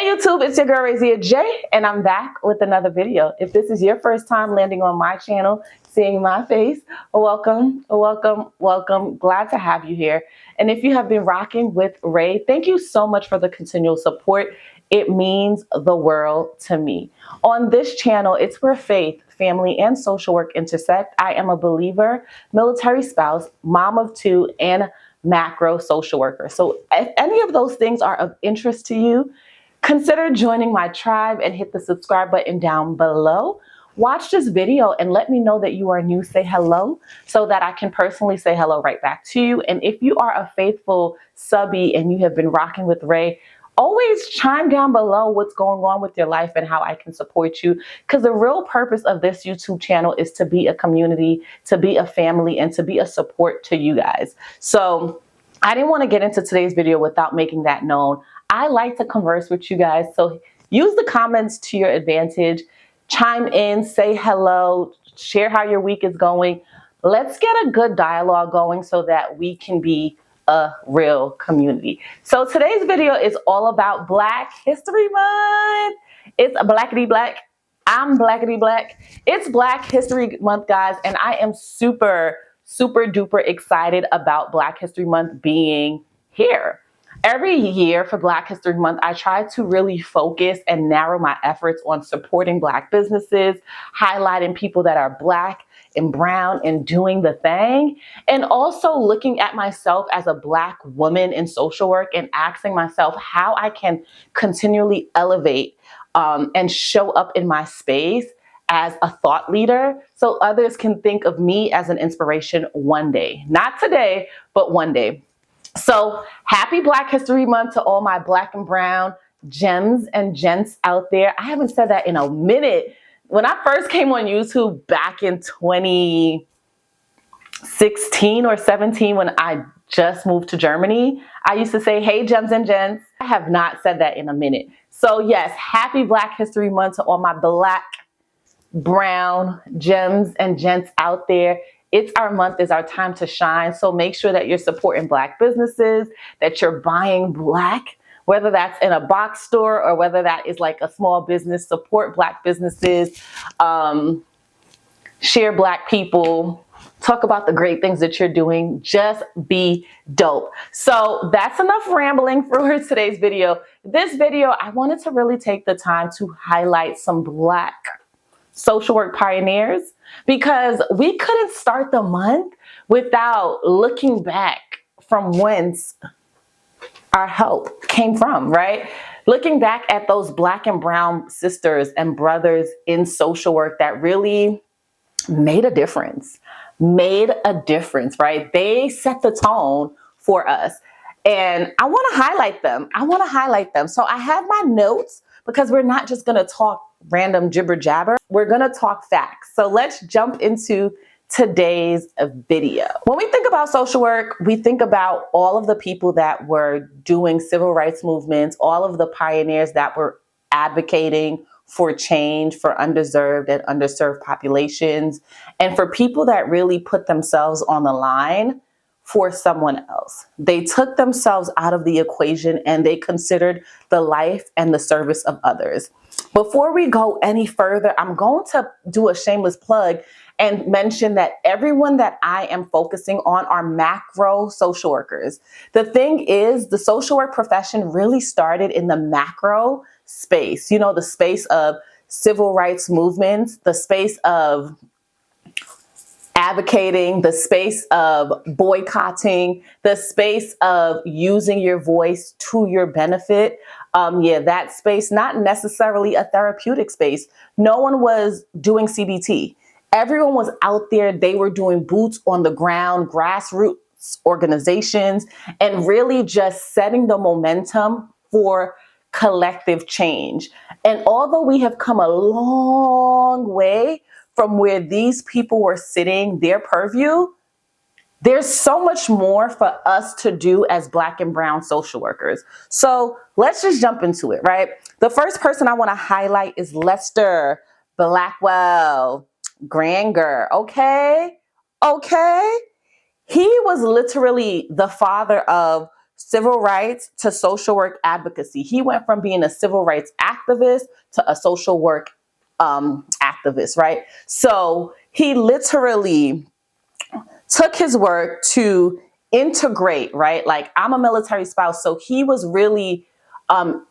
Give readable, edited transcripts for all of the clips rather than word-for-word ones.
Hey YouTube, it's your girl Tyra J, and I'm back with another video. If this is your first time landing on my channel, seeing my face, welcome, welcome, welcome. Glad to have you here. And if you have been rocking with Ray, thank you so much for the continual support. It means the world to me. On this channel, it's where faith, family, and social work intersect. I am a believer, military spouse, mom of two, and macro social worker. So if any of those things are of interest to you, consider joining my tribe and hit the subscribe button down below. Watch this video and let me know that you are new. Say hello so that I can personally say hello right back to you. And if you are a faithful subby and you have been rocking with Ray, always chime down below what's going on with your life and how I can support you. Because the real purpose of this YouTube channel is to be a community, to be a family, and to be a support to you guys. So I didn't want to get into today's video without making that known. I like to converse with you guys, so use the comments to your advantage. Chime in, say hello, share how your week is going. Let's get a good dialogue going so that we can be a real community. So today's video is all about Black History Month. It's a blackity black. I'm blackity black. It's Black History Month, guys, and I am super duper excited about Black History Month being here. Every year for Black History Month, I try to really focus and narrow my efforts on supporting Black businesses, highlighting people that are Black and brown and doing the thing, and also looking at myself as a Black woman in social work and asking myself how I can continually elevate and show up in my space as a thought leader so others can think of me as an inspiration one day. Not today, but one day. So happy Black History Month to all my Black and brown gems and gents out there. I haven't said that in a minute. When I first came on YouTube back in 2016 or 17, when I just moved to Germany, I used to say, hey, gems and gents. I have not said that in a minute. So yes, happy Black History Month to all my Black, brown gems and gents out there. It's our month, it's our time to shine. So make sure that you're supporting Black businesses, that you're buying Black, whether that's in a box store or whether that is like a small business. Support Black businesses, share Black people, talk about the great things that you're doing. Just be dope. So that's enough rambling for today's video. This video, I wanted to really take the time to highlight some Black social work pioneers, because we couldn't start the month without looking back from whence our help came from, right? Looking back at those Black and brown sisters and brothers in social work that really made a difference, right? They set the tone for us. And I want to highlight them. So I have my notes because we're not just going to talk random jibber jabber. We're going to talk facts. So let's jump into today's video. When we think about social work, we think about all of the people that were doing civil rights movements, all of the pioneers that were advocating for change for undeserved and underserved populations, and for people that really put themselves on the line for someone else. They took themselves out of the equation and they considered the life and the service of others. Before we go any further, I'm going to do a shameless plug and mention that everyone that I am focusing on are macro social workers. The thing is, the social work profession really started in the macro space, you know, the space of civil rights movements, the space of advocating, the space of boycotting, the space of using your voice to your benefit. That space, not necessarily a therapeutic space. No one was doing CBT. Everyone was out there. They were doing boots on the ground, grassroots organizations, and really just setting the momentum for collective change. And although we have come a long way from where these people were sitting, their purview, there's so much more for us to do as Black and brown social workers. So let's just jump into it, right? The first person I want to highlight is Lester Blackwell Granger. Okay. He was literally the father of civil rights to social work advocacy. He went from being a civil rights activist to a social work activist, right? So he literally took his work to integrate, right? Like, I'm a military spouse, so he was really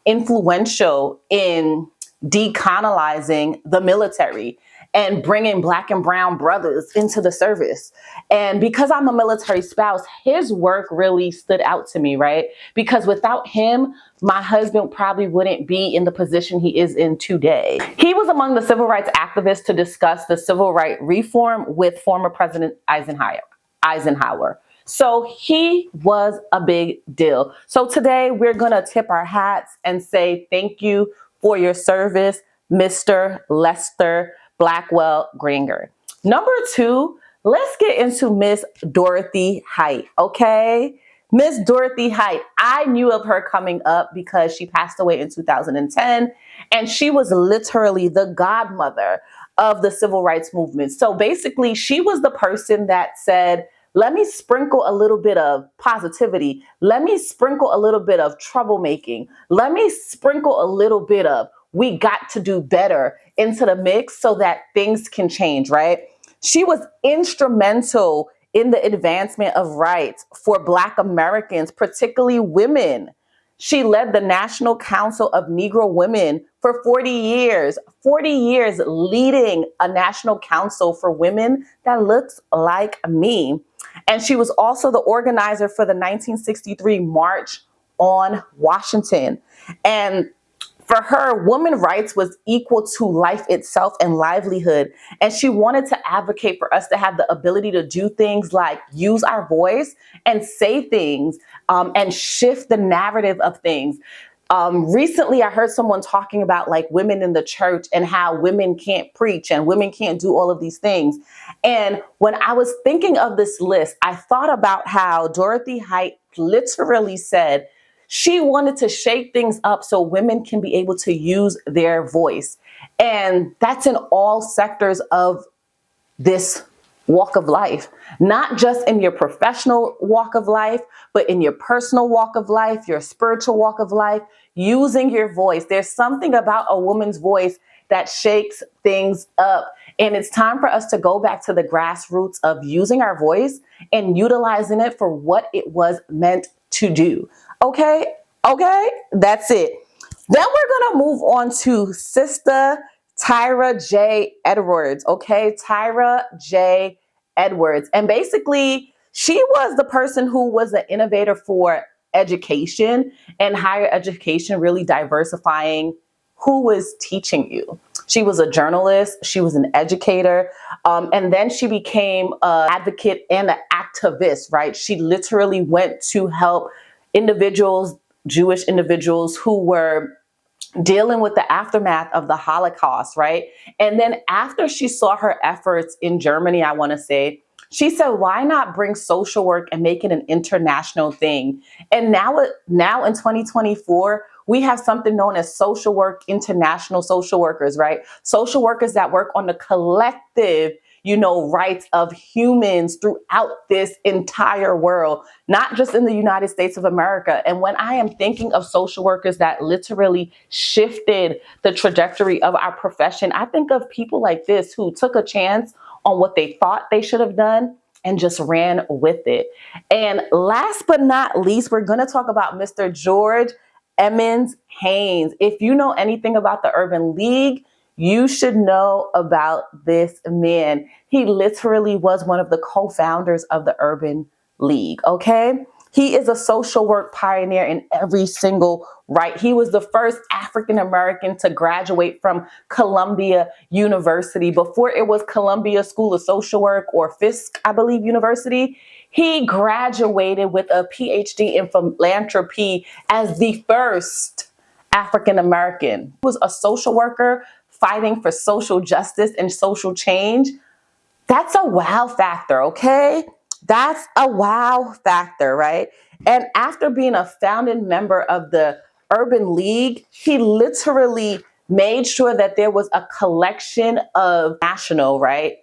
influential in decolonizing the military and bringing Black and brown brothers into the service. And because I'm a military spouse, his work really stood out to me, right? Because without him, my husband probably wouldn't be in the position he is in today. He was among the civil rights activists to discuss the civil rights reform with former President Eisenhower. So he was a big deal. So today we're going to tip our hats and say thank you for your service, Mr. Lester Blackwell Granger. Number 2, let's get into Miss Dorothy Height, okay? Miss Dorothy Height, I knew of her coming up because she passed away in 2010, and she was literally the godmother of the civil rights movement. So basically, she was the person that said, let me sprinkle a little bit of positivity. Let me sprinkle a little bit of troublemaking. Let me sprinkle a little bit of we got to do better into the mix so that things can change, right? She was instrumental in the advancement of rights for Black Americans, particularly women. She led the National Council of Negro Women for 40 years leading a national council for women that looks like me. And she was also the organizer for the 1963 March on Washington. And for her, women's rights was equal to life itself and livelihood. And she wanted to advocate for us to have the ability to do things like use our voice and say things and shift the narrative of things. Recently, I heard someone talking about like women in the church and how women can't preach and women can't do all of these things. And when I was thinking of this list, I thought about how Dorothy Height literally said, she wanted to shake things up so women can be able to use their voice. And that's in all sectors of this walk of life, not just in your professional walk of life, but in your personal walk of life, your spiritual walk of life, using your voice. There's something about a woman's voice that shakes things up. And it's time for us to go back to the grassroots of using our voice and utilizing it for what it was meant to do. Okay, that's it. Then we're gonna move on to Sister Tyra J. Edwards, okay? Tyra J. Edwards. And basically, she was the person who was an innovator for education and higher education, really diversifying who was teaching you. She was a journalist, she was an educator, and then she became an advocate and an activist, right? She literally went to help individuals, Jewish individuals who were dealing with the aftermath of the Holocaust, right? And then after she saw her efforts in Germany, I want to say, she said, why not bring social work and make it an international thing? And now in 2024, we have something known as social work, international social workers, right? Social workers that work on the collective, rights of humans throughout this entire world, not just in the United States of America. And when I am thinking of social workers that literally shifted the trajectory of our profession, I think of people like this who took a chance on what they thought they should have done and just ran with it. And last but not least, we're going to talk about Mr. George Edmund Haynes. If you know anything about the Urban League, you should know about this man. He literally was one of the co-founders of the Urban League, okay? He is a social work pioneer in every single right. He was the first African-American to graduate from Columbia University. Before it was Columbia School of Social Work or Fisk, I believe, University. He graduated with a PhD in philanthropy as the first African-American. He was a social worker fighting for social justice and social change. That's a wow factor, okay? That's a wow factor, right? And after being a founding member of the Urban League, he literally made sure that there was a collection of national, right,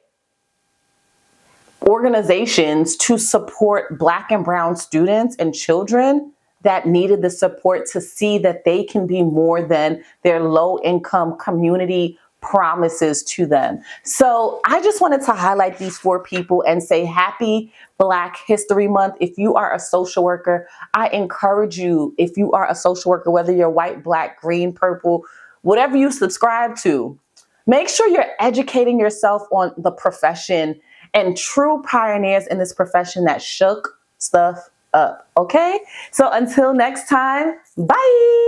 organizations to support Black and brown students and children that needed the support to see that they can be more than their low income community promises to them. So I just wanted to highlight these 4 people and say happy Black History Month. If you are a social worker, I encourage you, if you are a social worker, whether you're white, black, green, purple, whatever you subscribe to, make sure you're educating yourself on the profession and true pioneers in this profession that shook stuff up. Okay? So until next time, bye.